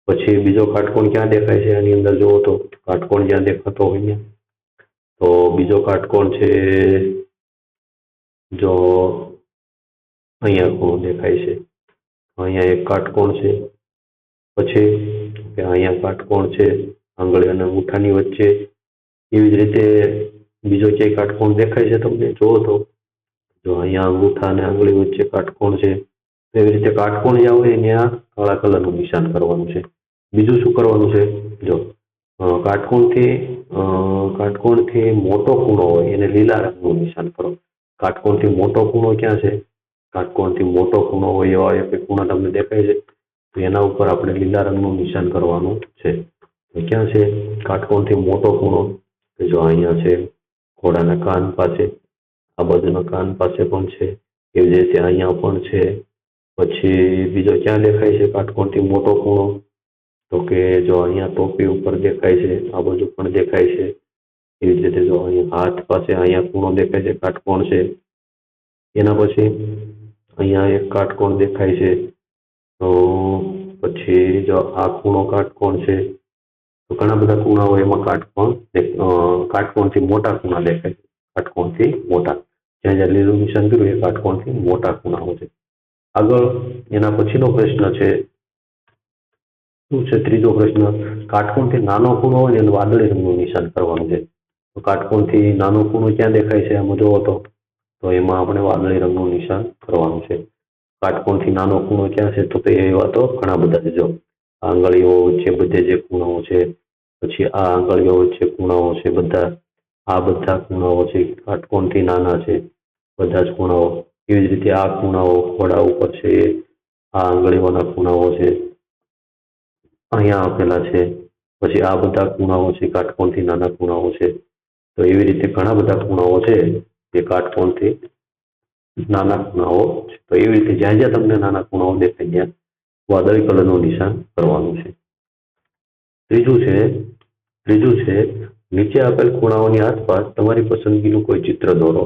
પછી બીજો કાટકોણ ક્યાં દેખાય છે? આની અંદર જુઓ તો કાટકોણ જ્યાં દેખાતો હોય અહીંયા, તો બીજો કાટકોણ છે જો અહીંયા ખૂણો દેખાય છે, અહીંયા એક કાટકોણ છે. પછી અહીંયા કાટકોણ છે આંગળી અને અંગૂઠાની વચ્ચે. એવી જ રીતે બીજો ક્યાંય કાટકોણ દેખાય છે તમને? જુઓ તો જો અહીંયા અંગૂઠા અને આંગળી વચ્ચે કાટકોણ છે. એવી રીતે કાટકોણ જ્યાં હોય ત્યાં કાળા કલરનું નિશાન કરવાનું છે. બીજું શું કરવાનું છે? જો કાટકોણથી મોટો ખૂણો હોય એને લીલા રંગનું નિશાન કરો. કાટકોણથી મોટો ખૂણો ક્યાં છે? કાટકોણથી મોટો ખૂણો હોય એવા એક ખૂણા તમને દેખાય છે, તો એના ઉપર આપણે લીલા રંગનું નિશાન કરવાનું છે. ક્યાં છે કાટકોણથી મોટો ખૂણો? જો અહીંયા છે, ઘોડાના કાન પાસે, આ બાજુના કાન પાસે પણ છે, એવી રીતે અહીંયા પણ છે. પછી બીજો ક્યાં દેખાય છે કાટકોણથી મોટો ખૂણો? તો કે જો અહીંયા ટોપી ઉપર દેખાય છે, આ બાજુ પણ દેખાય છે. એવી જ રીતે જો અહીંયા હાથ પાસે અહીંયા ખૂણો દેખાય છે, કાટકોણ છે. એના પછી અહીંયા એક કાટકોણ દેખાય છે, તો પછી જો આ ખૂણો કાટકોણ છે. તો ઘણા બધા ખૂણાઓ એમાં કાટકોણથી મોટા ખૂણા દેખાય છે, કાટકોણથી મોટા. જ્યાં જ્યાં લીલું નિશાન કર્યું એ કાટકોણથી મોટા ખૂણાઓ છે. આગળ એના પછીનો પ્રશ્ન છે શું છે? ત્રીજો પ્રશ્ન, કાટકોણથી નાનો ખૂણો હોય એને વાદળી રંગનું નિશાન કરવાનું છે. તો કાટકોણથી નાનો ખૂણો ક્યાં દેખાય છે? આમાં જોવો તો એમાં આપણે વાદળી રંગનું નિશાન કરવાનું છે. કાટકોણથી નાનો ખૂણો ક્યાં છે? તો એવા તો ઘણા બધા છે. જો આંગળીઓ વચ્ચે બધે જે ખૂણાઓ છે, પછી આ આંગળીઓ વચ્ચે ખૂણાઓ છે, આ બધા ખૂણાઓ છે કાટકોણથી નાના છે, બધા જ ખૂણાઓ. એવી જ રીતે આ ખૂણાઓ ઘોડા ઉપર છે, આ આંગળીઓના ખૂણાઓ છે, અહીંયા આપેલા છે. પછી આ બધા ખૂણાઓ છે કાટકોણથી નાના ખૂણાઓ છે. તો એવી રીતે ઘણા બધા ખૂણાઓ છે જે કાટકોણથી નાના ખૂણાઓ છે. તો એવી રીતે જ્યાં જ્યાં તમને નાના ખૂણાઓ દેખાય ત્યાં વાદળી કલરનું નિશાન કરવાનું છે. ત્રીજું છે નીચે આપેલ ખૂણાઓની આસપાસ તમારી પસંદગીનું કોઈ ચિત્ર દોરો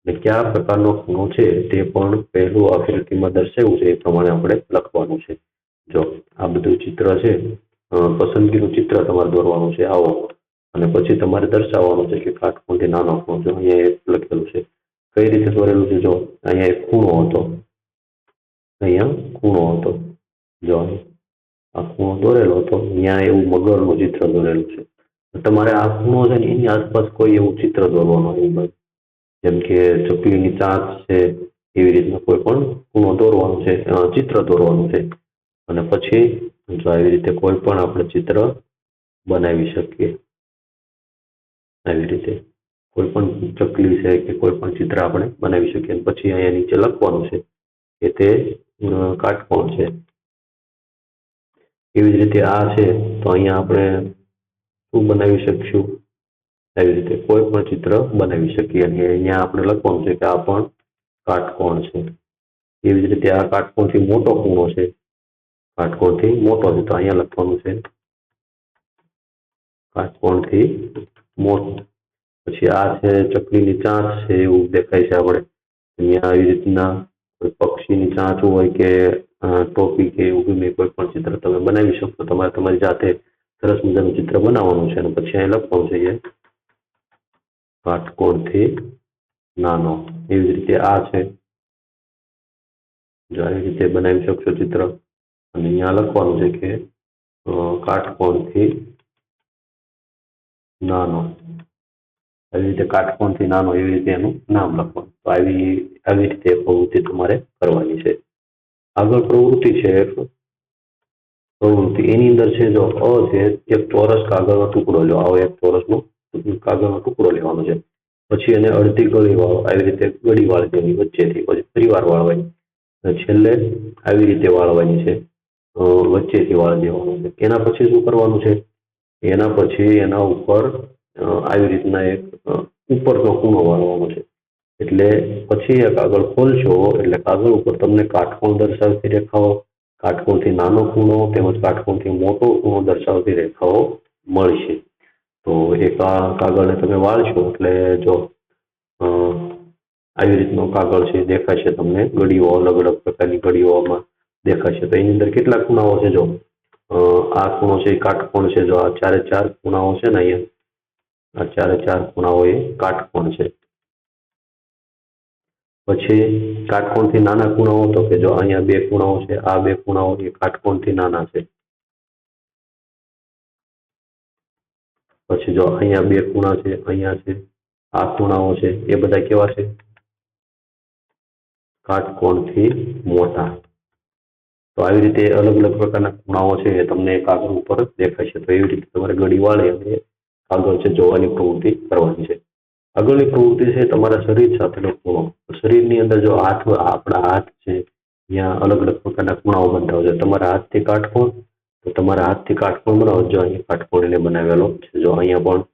અને કયા પ્રકારનો ખૂણો છે તે પણ પહેલું આકૃતિમાં દર્શાવ્યું છે એ પ્રમાણે આપણે લખવાનું છે. જો આ બધું ચિત્ર છે, પસંદગીનું ચિત્ર તમારે દોરવાનું છે આવો, અને પછી તમારે દર્શાવવાનું છે કે કાટકોણથી નાનો ખૂણો જો અહીંયા એક લખેલું છે. કઈ રીતે દોરેલું છે? જો અહીંયા એક ખૂણો હતો, જો આ ખૂણો દોરેલો હતો, ત્યાં એવું મગરનું ચિત્ર દોરેલું છે. તમારે આ ખૂણો છે ને એની આસપાસ કોઈ એવું ચિત્ર દોરવાનું, જેમ કે ચકલીની ચાંચ છે, એવી રીતના કોઈ પણ ખૂણો દોરવાનું છે, ચિત્ર દોરવાનું છે. અને પછી જો આવી રીતે કોઈ પણ આપણે ચિત્ર બનાવી શકીએ. આવી રીતે કોઈ પણ ચકલી છે કે કોઈ પણ ચિત્ર આપણે બનાવી શકીએ. અને પછી અહીંયા નીચે લખવાનું છે કે તે કાટકોણ છે. એવી જ રીતે આ છે તો અહીંયા આપણે શું બનાવી શકશું, એવી રીતે કોઈ પણ ચિત્ર બનાવી શકીએ. અને અહીંયા આપણે લખવાનું છે કે આ પણ કાટકોણ છે. એવી જ રીતે આ કાટકોણથી મોટો ખૂણો છે, કાટકોણથી મોટો છે તો અહીંયા લખવાનું છે કાટકોણથી મોટો. પછી આ છે ચકલીની ચાંચ છે એવું દેખાય છે આપણે. અહીંયા આવી રીતના કોઈ પક્ષીની ચાંચ હોય કે ટોપી કે એવું ગમે કોઈ પણ ચિત્ર તમે બનાવી શકો. તમારે તમારી જાતે સરસ મજાનું ચિત્ર બનાવવાનું છે અને પછી અહીં લખવાનું છે કાટકોણથી નાનો. એવી જ રીતે આ છે, જો આવી રીતે બનાવી શકશો ચિત્ર. અને અહીંયા લખવાનું છે કે કાટકોણથી નાનો. આવી રીતે કાટકોણથી નાનો એવી રીતે એનું નામ લખવાનું. તો આવી રીતે પ્રવૃત્તિ તમારે કરવાની છે. આગળ પ્રવૃત્તિ છે પ્રવૃત્તિ એની અંદર છે જો છે એક ચોરસ કાગળનો ટુકડો લો. આવો એક ચોરસનો કાગળનો ટુકડો લેવાનો છે. પછી એને અડધી ગળી વાળો, આવી રીતે ગળી વાળી દેવાની વચ્ચેથી, પછી ફરી વાર વાળવાની, છેલ્લે આવી રીતે વાળવાની છે, વચ્ચેથી વાળી દેવાનું છે. એના પછી શું કરવાનું છે, એના પછી એના ઉપર આવી રીતના એક ઉપરનો ખૂણો વાળવાનો છે. એટલે પછી એ કાગળ ખોલશો એટલે કાગળ ઉપર તમને કાટકોણ દર્શાવતી રેખાઓ, કાટકોણથી નાનો ખૂણો તેમજ કાટકોણથી મોટો ખૂણો દર્શાવતી રેખાઓ મળશે. તો એક આ કાગળને તમે વાળશો એટલે જો આવી રીતનો કાગળ છે દેખાશે તમને. ગળીઓ અલગ અલગ પ્રકારની ગળીઓમાં દેખાશે. તો એની અંદર કેટલા ખૂણાઓ છે, જો આ ખૂણો છે એ કાટકોણ છે. જો આ ચારે ચાર ખૂણાઓ છે ને અહીંયા, આ ચારે ચાર ખૂણાઓ એ કાટકોણ છે. પછી કાટકોણથી નાના ખૂણાઓ તો કે જો અહીંયા બે ખૂણાઓ છે, આ બે ખૂણાઓ એ કાટકોણથી નાના છે. પછી જો અહીંયા બે ખૂણા છે, અહીંયા છે, આ ખૂણાઓ છે એ બધા કેવા છે, કાટકોણથી મોટા. તો આવી રીતે અલગ અલગ પ્રકારના ખૂણાઓ છે એ તમને કાગળ ઉપર દેખાશે. તો એવી રીતે તમારે ગળી વાળી અને કાગળ છે જોવાની પ્રવૃત્તિ કરવાની છે. આગળની પ્રવૃત્તિ છે તમારા શરીર સાથેનો ખૂણો. શરીરની અંદર જો આપણા હાથ છે ત્યાં અલગ અલગ પ્રકારના ખૂણાઓ બનતા હોય છે. તમારા હાથથી કાટકોણ, તો તમારા હાથથી કાટકોણ બનાવો. જો અહીંયા કાટકોણ એને બનાવેલો છે, જો અહીંયા પણ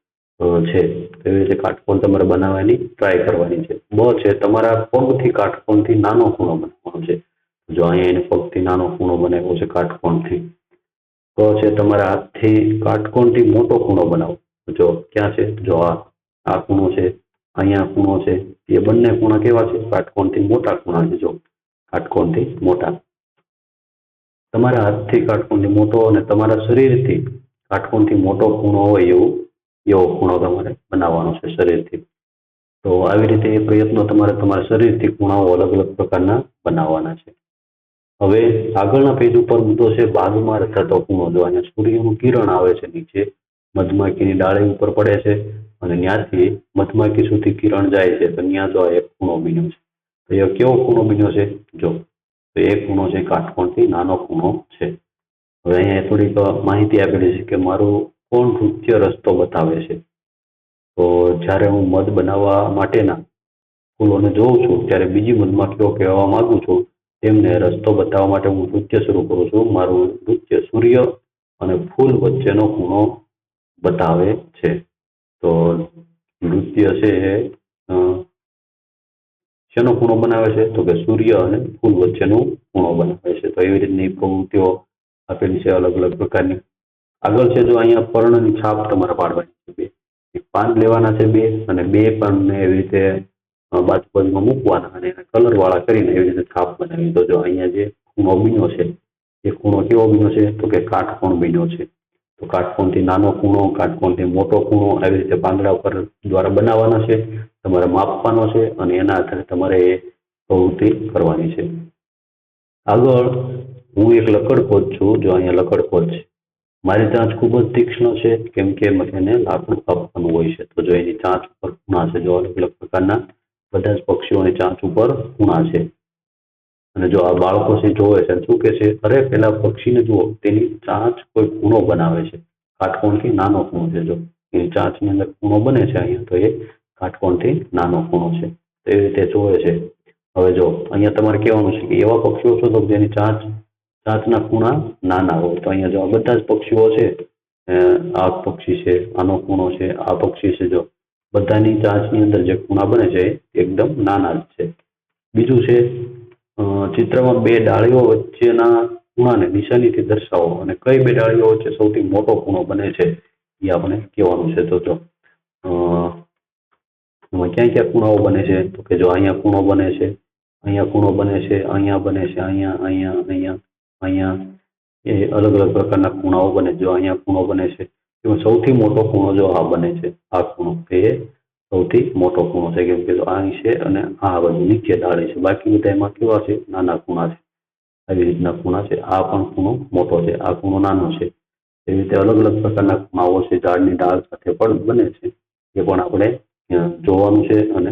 છે. એવી રીતે કાટકોણ તમારે બનાવવાની ટ્રાય કરવાની છે. છે તમારા પગથી કાટકોણથી નાનો ખૂણો બનાવવાનો છે. જો અહીંયા એને પગથી નાનો ખૂણો બનાવ્યો છે કાટકોણથી. છે તમારા હાથથી કાટકોણથી મોટો ખૂણો બનાવો. જો ક્યાં છે, જો આ ખૂણો છે, અહીંયા ખૂણો છે, એ બંને ખૂણા કેવા છે, કાટકોણથી મોટા ખૂણા છે. જો કાટકોણથી મોટા. તમારા હાથથી કાટકોણથી મોટો અને તમારા શરીરથી કાટકોણથી મોટો ખૂણો હોય એવો ખૂણો તમારે બનાવવાનો છે શરીરથી. તો આવી રીતે એ પ્રયત્નો તમારે તમારા શરીરથી ખૂણાઓ અલગ અલગ પ્રકારના બનાવવાના છે. હવે આગળના પેજ ઉપર મુદ્દો છે ભાગમાં રચાતો ખૂણો. જો અહીંયા સૂર્યનું કિરણ આવે છે નીચે, મધમાખીની ડાળી ઉપર પડે છે અને ત્યાંથી મધમાખી સુધી કિરણ જાય છે. તો ત્યાં જો એક ખૂણો બન્યો છે. તો એ કેવો ખૂણો બન્યો છે, જો તો એ ખૂણો છે કાટકોણથી નાનો ખૂણો છે. હવે અહીંયા થોડીક માહિતી આપેલી છે કે મારું કોણ નૃત્ય રસ્તો બતાવે છે. તો જ્યારે હું મધ બનાવવા માટેના ફૂલોને જોઉં છું ત્યારે બીજી મધમાખીઓ કહેવા માંગુ છું તેમને રસ્તો બતાવવા માટે હું નૃત્ય શરૂ કરું છું. મારું નૃત્ય સૂર્ય અને ફૂલ વચ્ચેનો ખૂણો બતાવે છે. તો નૃત્ય છે એ શેનો ખૂણો બનાવે છે, તો કે સૂર્ય અને ફૂલ વચ્ચેનો ખૂણો બનાવે છે. તો એવી રીતની પ્રવૃત્તિઓ આપેલી છે અલગ અલગ પ્રકારની. આગળ છે જો અહીંયા પર્ણની છાપ તમારે પાડવાની છે. બે એક પાન લેવાના છે બે, અને બે પાનને એવી રીતે બાજુમાં મૂકવાના અને એને કલર વાળા કરીને એવી રીતે છાપ બનાવી. તો જો અહીંયા જે ખૂણો બન્યો છે એ ખૂણો કેવો બન્યો છે, તો કે કાટકોણ બન્યો છે. તો કાટકોણથી નાનો ખૂણો, કાટકોણથી મોટો ખૂણો આવી રીતે પાંદડા ઉપર દ્વારા બનાવવાના છે, તમારે માપવાનો છે અને એના આધારે તમારે એ પ્રવૃત્તિ કરવાની છે. આગળ હું એક લકડખોદ છું. જો અહીંયા લકડખોદ છે, મારી ચાંચ ખૂબ જ તીક્ષ્ણ છે કેમ કે એને લાકડું કાપવાનું હોય છે. તો જો એની ચાંચ ઉપર ખૂણા છે, જો અલગ અલગ પ્રકારના બધા જ પક્ષીઓની ચાંચ ઉપર ખૂણા છે. અને જો આ બાળકો છે જોવે છે શું કે છે, અરે પેલા પક્ષીને જુઓ તેની ચાંચ કોઈ ખૂણો બનાવે છે, કાટકોણથી નાનો ખૂણો છે. જો એની ચાંચની અંદર ખૂણો બને છે અહીંયા, તો એ કાટકોણથી નાનો ખૂણો છે. તો એવી રીતે જોવે છે. હવે જો અહીંયા તમારે કહેવાનું છે કે એવા પક્ષીઓ શોધો કે જેની ચાંચના ખૂણા નાના હોય. તો અહીંયા જો આ બધા જ પક્ષીઓ છે, આ પક્ષી છે, આનો ખૂણો છે, આ પક્ષી છે, જો બધાની ચાંચની અંદર જે ખૂણા બને છે એ એકદમ નાના જ છે. બીજું છે ચિત્રમાં બે ડાળીઓ વચ્ચેના ખૂણાને નિશાનીથી દર્શાવો અને કઈ બે ડાળીઓ વચ્ચે સૌથી મોટો ખૂણો બને છે એ આપણે કહેવાનું છે. તો જો એમાં ક્યાં ક્યાં ખૂણાઓ બને છે? તો કે જો અહીંયા ખૂણો બને છે, અહીંયા ખૂણો બને છે, અહીંયા બને છે, અહીંયા અહીંયા અહીંયા અહીંયા એ અલગ અલગ પ્રકારના ખૂણાઓ બને. જો અહીંયા ખૂણો બને છે, એમાં સૌથી મોટો ખૂણો જો આ બને છે, આ ખૂણો એ સૌથી મોટો ખૂણો છે, કેમ કે અહીં છે અને આ બાજુ નીચે ડાળી છે. બાકી બધા એમાં કેવા છે? નાના ખૂણા છે. આવી રીતના ખૂણા છે. આ પણ ખૂણો મોટો છે, આ ખૂણો નાનો છે. એવી રીતે અલગ અલગ પ્રકારના ખૂણાઓ છે ઝાડની ડાળ સાથે પણ બને છે. એ પણ આપણે જોવાનું છે અને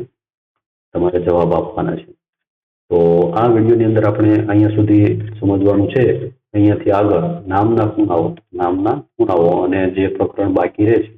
તમારે જવાબ આપવાના છે. તો આ વિડીયોની અંદર આપણે અહીંયા સુધી સમજવાનું છે. અહીંયાથી આગળ નામના ખૂણાઓ અને જે પ્રકરણ બાકી રહે છે